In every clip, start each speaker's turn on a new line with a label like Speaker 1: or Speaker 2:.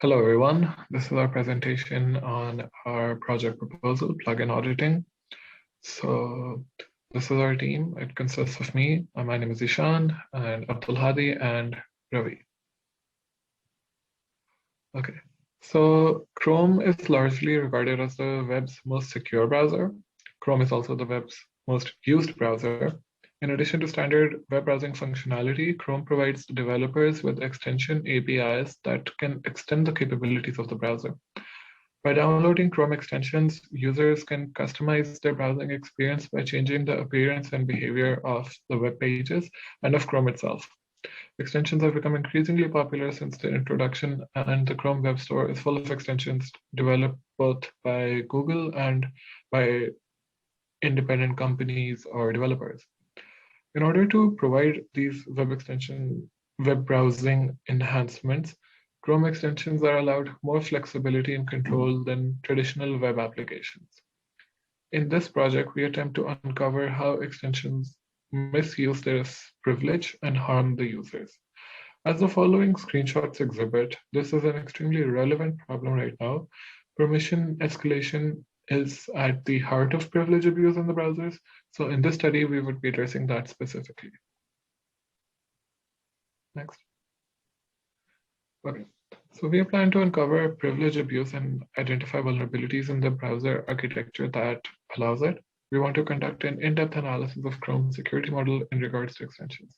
Speaker 1: Hello, everyone. This is our presentation on our project proposal, plugin auditing. So this is our team. It consists of me. My name is Ishan and Abdul Hadi and Ravi. Okay. So Chrome is largely regarded as the web's most secure browser. Chrome is also the web's most used browser. In addition to standard web browsing functionality, Chrome provides developers with extension APIs that can extend the capabilities of the browser. By downloading Chrome extensions, users can customize their browsing experience by changing the appearance and behavior of the web pages and of Chrome itself. Extensions have become increasingly popular since their introduction, and the Chrome Web Store is full of extensions developed both by Google and by independent companies or developers. In order to provide these web browsing enhancements, Chrome extensions are allowed more flexibility and control than traditional web applications. In this project, we attempt to uncover how extensions misuse their privilege and harm the users. As the following screenshots exhibit, this is an extremely relevant problem right now. Permission escalation is at the heart of privilege abuse in the browsers. So in this study, we would be addressing that specifically. Next. Okay, so we plan to uncover privilege abuse and identify vulnerabilities in the browser architecture that allows it. We want to conduct an in-depth analysis of Chrome's security model in regards to extensions.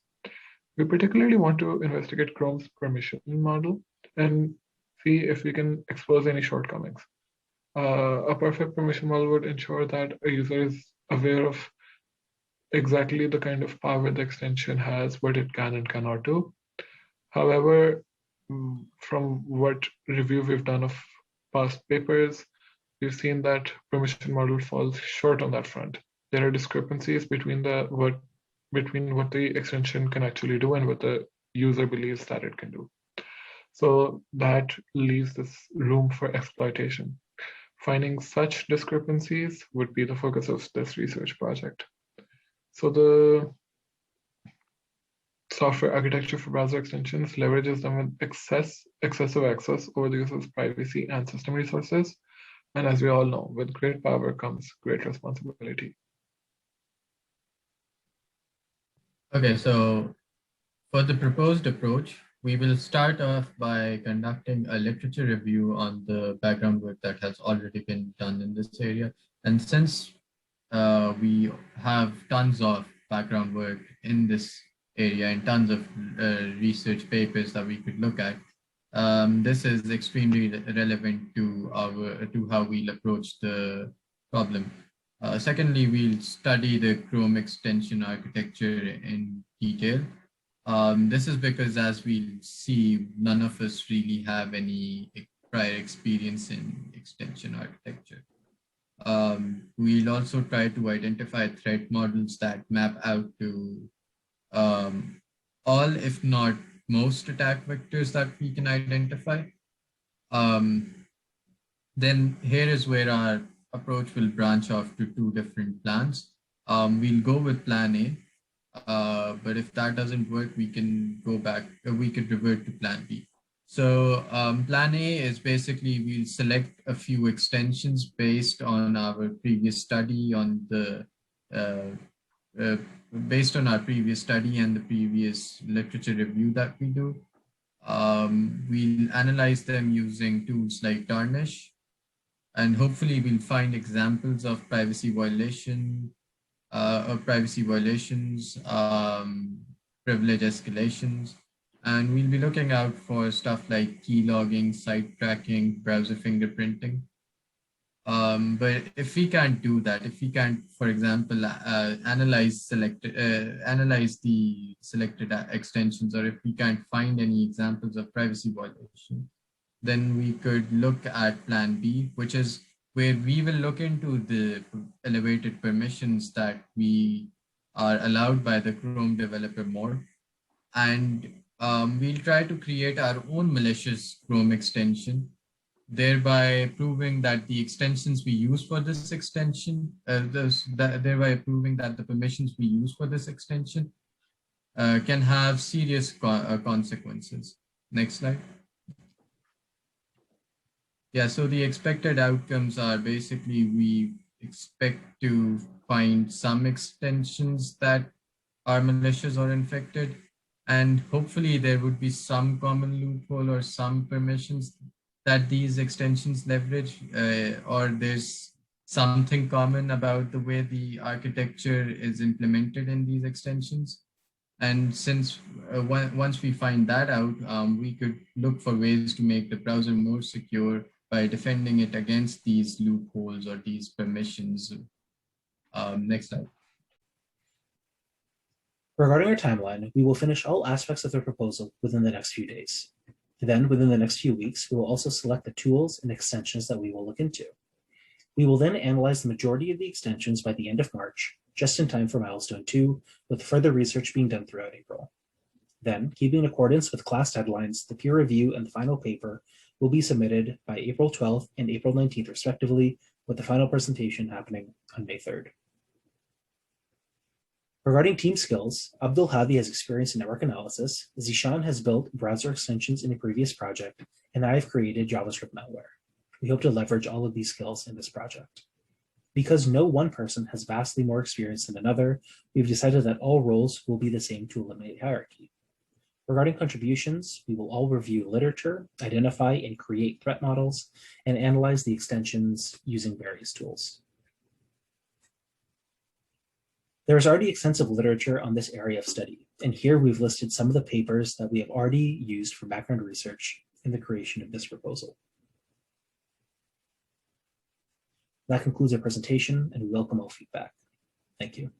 Speaker 1: We particularly want to investigate Chrome's permission model and see if we can expose any shortcomings. A perfect permission model would ensure that a user is aware of exactly the kind of power the extension has, what it can and cannot do. However, from what review we've done of past papers, we've seen that permission model falls short on that front. There are discrepancies between what the extension can actually do and what the user believes that it can do. So that leaves this room for exploitation. Finding such discrepancies would be the focus of this research project. So the software architecture for browser extensions leverages them with excessive access over the user's privacy and system resources. And as we all know, with great power comes great responsibility.
Speaker 2: Okay, so for the proposed approach, we will start off by conducting a literature review on the background work that has already been done in this area. And since we have tons of background work in this area and tons of research papers that we could look at, this is extremely relevant to how we'll approach the problem. Secondly, we'll study the Chrome extension architecture in detail. This is because, as we'll see, none of us really have any prior experience in extension architecture. We'll also try to identify threat models that map out to all, if not most, attack vectors that we can identify. Then here is where our approach will branch off to two different plans. We'll go with plan A, but if that doesn't work, we can go back, we could revert to plan B. So plan A is basically we'll select a few extensions based on our previous study and the previous literature review that we do. We'll analyze them using tools like Tarnish, and hopefully we'll find examples of privacy violations, privilege escalations, and we'll be looking out for stuff like key logging, site tracking, browser fingerprinting. But if we can't do that, if we can't, for example, analyze the selected extensions, or if we can't find any examples of privacy violation, then we could look at plan B, which is where we will look into the elevated permissions that we are allowed by the Chrome developer more. And we'll try to create our own malicious Chrome extension, thereby proving that the extensions we use for this extension, thereby proving that the permissions we use for this extension can have serious consequences. Next slide. Yeah, so the expected outcomes are basically we expect to find some extensions that are malicious or infected, and hopefully there would be some common loophole or some permissions that these extensions leverage, or there's something common about the way the architecture is implemented in these extensions. And since once we find that out, we could look for ways to make the browser more secure by defending it against these loopholes or these permissions. Next slide.
Speaker 3: Regarding our timeline, we will finish all aspects of the proposal within the next few days. Then, within the next few weeks, we will also select the tools and extensions that we will look into. We will then analyze the majority of the extensions by the end of March, just in time for milestone 2, with further research being done throughout April. Then, keeping in accordance with class deadlines, the peer review and the final paper will be submitted by April 12th and April 19th, respectively, with the final presentation happening on May 3rd. Regarding team skills, Abdul Hadi has experience in network analysis, Zishan has built browser extensions in a previous project, and I have created JavaScript malware. We hope to leverage all of these skills in this project. Because no one person has vastly more experience than another, we've decided that all roles will be the same to eliminate hierarchy. Regarding contributions, we will all review literature, identify and create threat models, and analyze the extensions using various tools. There is already extensive literature on this area of study, and here we've listed some of the papers that we have already used for background research in the creation of this proposal. That concludes our presentation, and we welcome all feedback. Thank you.